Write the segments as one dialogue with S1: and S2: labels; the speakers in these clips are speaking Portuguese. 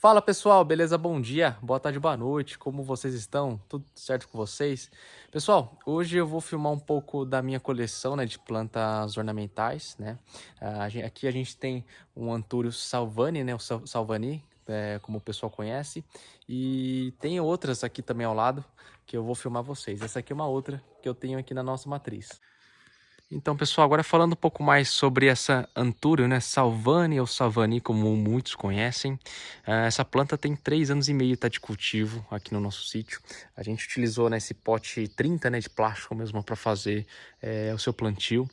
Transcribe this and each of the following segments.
S1: Fala pessoal, beleza? Bom dia, boa tarde, boa noite, como vocês estão? Tudo certo com vocês? Pessoal, hoje eu vou filmar um pouco da minha coleção, né, de plantas ornamentais, né? Aqui a gente tem um Antúrio salvani, né, o Salvani, como o pessoal conhece, e tem outras aqui também ao lado que eu vou filmar vocês. Essa aqui é uma outra que eu tenho aqui na nossa matriz. Então, pessoal, agora falando um pouco mais sobre essa Antúrio, né, Salvani ou Salvani, como muitos conhecem. Essa planta tem 3 anos e meio tá, de cultivo aqui no nosso sítio. A gente utilizou nesse pote 30, né, de plástico mesmo para fazer o seu plantio.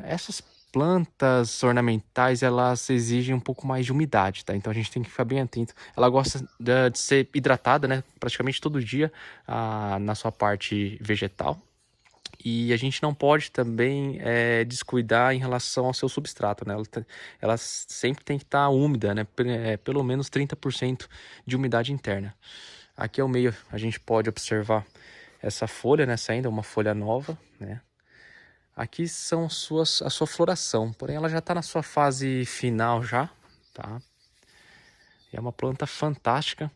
S1: Essas plantas ornamentais, elas exigem um pouco mais de umidade, tá? Então a gente tem que ficar bem atento. Ela gosta de ser hidratada, né, praticamente todo dia na sua parte vegetal. E a gente não pode também descuidar em relação ao seu substrato, né? Ela sempre tem que estar úmida, né? Pelo menos 30% de umidade interna. Aqui ao meio a gente pode observar essa folha, né? Saindo uma folha nova, né? Aqui são a sua floração, porém ela já está na sua fase final já, tá? É uma planta fantástica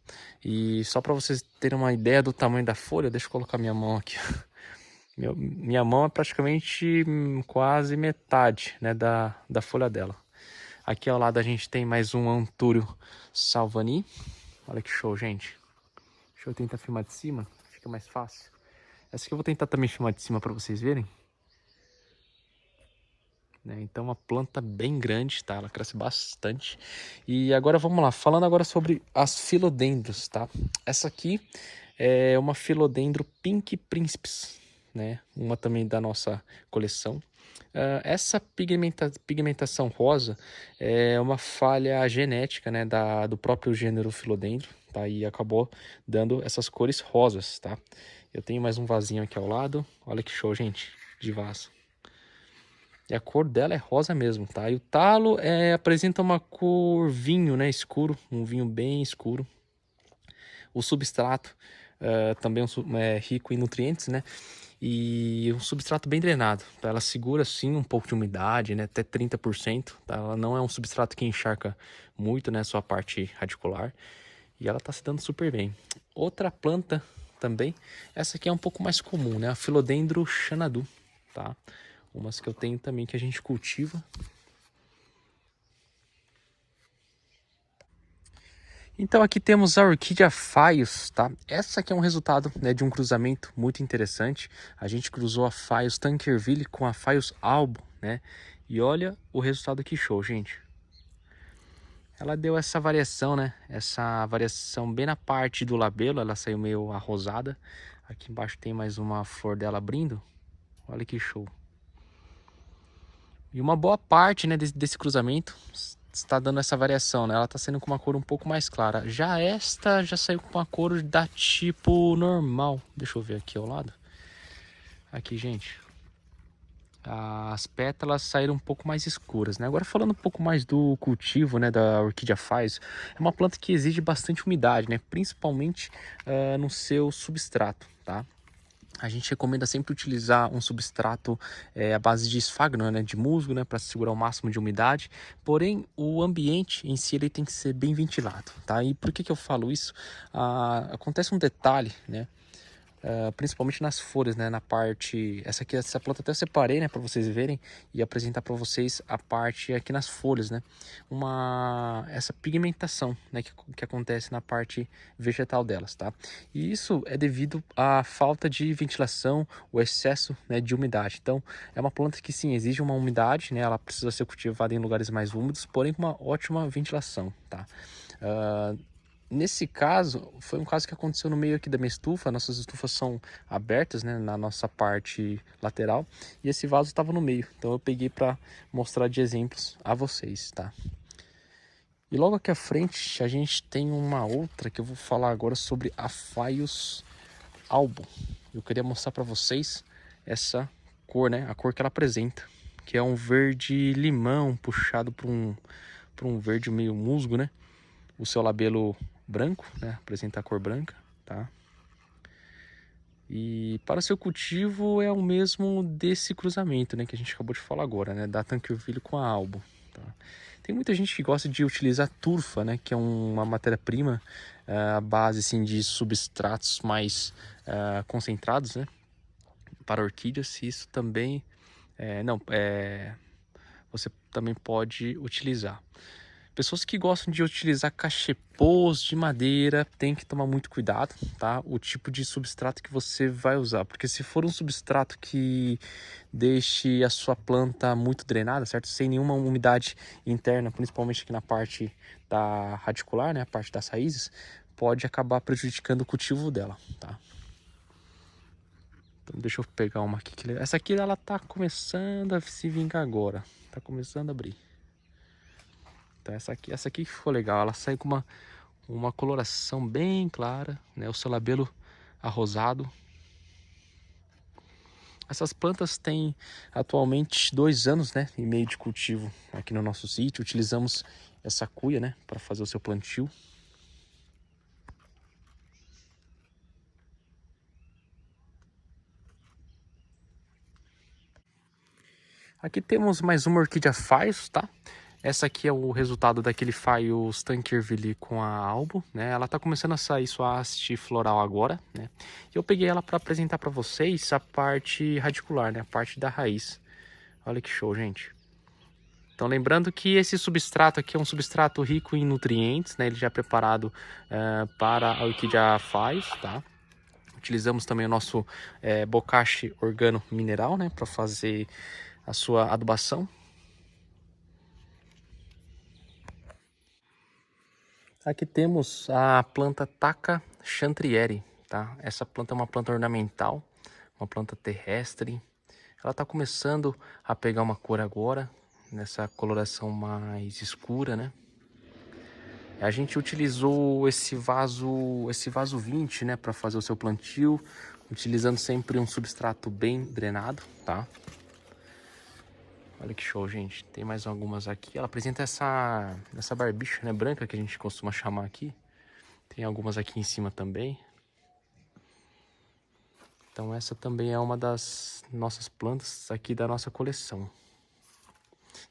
S1: e só para vocês terem uma ideia do tamanho da folha, deixa eu colocar minha mão aqui. Minha mão é praticamente quase metade, né, da folha dela. Aqui ao lado a gente tem mais um Antúrio salvani. Olha que show, gente. Deixa eu tentar filmar de cima, fica mais fácil. Essa aqui eu vou tentar também filmar de cima para vocês verem. Então uma planta bem grande, tá? Ela cresce bastante. E agora vamos lá, falando agora sobre as filodendros, tá? Essa aqui é uma filodendro Pink Príncipes, né? Uma também da nossa coleção. Essa pigmentação rosa é uma falha genética, né, do próprio gênero filodendro, tá? E acabou dando essas cores rosas, tá? Eu tenho mais um vasinho aqui ao lado. Olha que show, gente, de vaso. E a cor dela é rosa mesmo, tá? E o talo apresenta uma cor vinho, né? Escuro, um vinho bem escuro. O substrato também é rico em nutrientes, né? E um substrato bem drenado, tá? Ela segura sim um pouco de umidade, né? Até 30%, tá? Ela não é um substrato que encharca muito, né? Sua parte radicular. E ela tá se dando super bem. Outra planta também, essa aqui é um pouco mais comum, né? A Philodendron Xanadu, tá? Umas que eu tenho também que a gente cultiva. Então aqui temos a orquídea Phaios, tá? Essa aqui é um resultado, né, de um cruzamento muito interessante. A gente cruzou a Phaios Tankerville com a Phaios albo, né? E olha o resultado que show, gente. Ela deu essa variação, né? Essa variação bem na parte do labelo, ela saiu meio arrosada. Aqui embaixo tem mais uma flor dela abrindo. Olha que show. E uma boa parte, né, desse cruzamento está dando essa variação, né? Ela está saindo com uma cor um pouco mais clara. Já esta já saiu com uma cor da tipo normal. Deixa eu ver aqui ao lado. Aqui, gente. As pétalas saíram um pouco mais escuras, né? Agora falando um pouco mais do cultivo, né, da orquídea Phaios, é uma planta que exige bastante umidade, né? Principalmente no seu substrato, tá? A gente recomenda sempre utilizar um substrato à base de esfagno, né, de musgo, né, para segurar o máximo de umidade. Porém, o ambiente em si ele tem que ser bem ventilado, tá? E por que que eu falo isso? Acontece um detalhe, né? Principalmente nas folhas, né, na parte, essa planta até eu separei, né, para vocês verem e apresentar para vocês a parte aqui nas folhas, né, essa pigmentação, né, que acontece na parte vegetal delas, tá? E isso é devido à falta de ventilação, o excesso, né, de umidade. Então é uma planta que sim exige uma umidade, né, ela precisa ser cultivada em lugares mais úmidos, porém com uma ótima ventilação, tá? Nesse caso, foi um caso que aconteceu no meio aqui da minha estufa. Nossas estufas são abertas, né, na nossa parte lateral. E esse vaso estava no meio. Então eu peguei para mostrar de exemplos a vocês, tá? E logo aqui à frente a gente tem uma outra que eu vou falar agora sobre a Phaios albo. Eu queria mostrar para vocês essa cor, né? A cor que ela apresenta. Que é um verde limão puxado para um verde meio musgo, né? O seu labelo branco, né? Apresenta a cor branca, tá? E para o seu cultivo é o mesmo desse cruzamento, né? Que a gente acabou de falar agora, né? Da Tankerville com a albo, tá? Tem muita gente que gosta de utilizar turfa, né, que é uma matéria-prima à base assim, de substratos mais concentrados, né, para orquídeas. E isso também, você também pode utilizar. Pessoas que gostam de utilizar cachepôs de madeira tem que tomar muito cuidado, tá? O tipo de substrato que você vai usar, porque se for um substrato que deixe a sua planta muito drenada, certo? Sem nenhuma umidade interna, principalmente aqui na parte da radicular, né? A parte das raízes, pode acabar prejudicando o cultivo dela, tá? Então deixa eu pegar uma aqui. Essa aqui ela tá começando a se vingar agora, tá começando a abrir. Então essa aqui ficou legal, ela sai com uma coloração bem clara, né? O seu labelo arrosado. Essas plantas têm atualmente 2 anos, né, e meio de cultivo aqui no nosso sítio. Utilizamos essa cuia, né, para fazer o seu plantio. Aqui temos mais uma orquídea Phaios, tá? Essa aqui é o resultado daquele Phaios Tankerville com a albo, né? Ela tá começando a sair sua haste floral agora, né? E eu peguei ela para apresentar para vocês a parte radicular, né? A parte da raiz. Olha que show, gente. Então lembrando que esse substrato aqui é um substrato rico em nutrientes, né? Ele já é preparado para a orquídea Phaios, tá? Utilizamos também o nosso bocache organo mineral, né? Para fazer a sua adubação. Aqui temos a planta Taca chantrieri, tá? Essa planta é uma planta ornamental, uma planta terrestre. Ela está começando a pegar uma cor agora, nessa coloração mais escura, né? A gente utilizou esse vaso 20, né, para fazer o seu plantio, utilizando sempre um substrato bem drenado, tá? Olha que show, gente. Tem mais algumas aqui. Ela apresenta essa barbicha, né, branca que a gente costuma chamar aqui. Tem algumas aqui em cima também. Então essa também é uma das nossas plantas aqui da nossa coleção.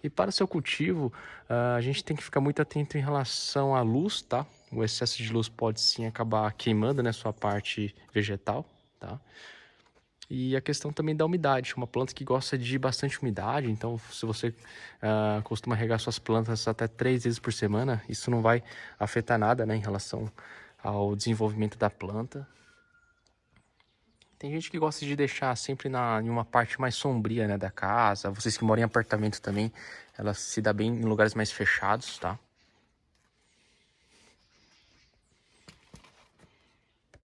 S1: E para o seu cultivo, a gente tem que ficar muito atento em relação à luz, tá? O excesso de luz pode sim acabar queimando, né, sua parte vegetal, tá? E a questão também da umidade, uma planta que gosta de bastante umidade, então se você costuma regar suas plantas até 3 vezes por semana, isso não vai afetar nada, né, em relação ao desenvolvimento da planta. Tem gente que gosta de deixar sempre em uma parte mais sombria, né, da casa. Vocês que moram em apartamento também, ela se dá bem em lugares mais fechados, tá?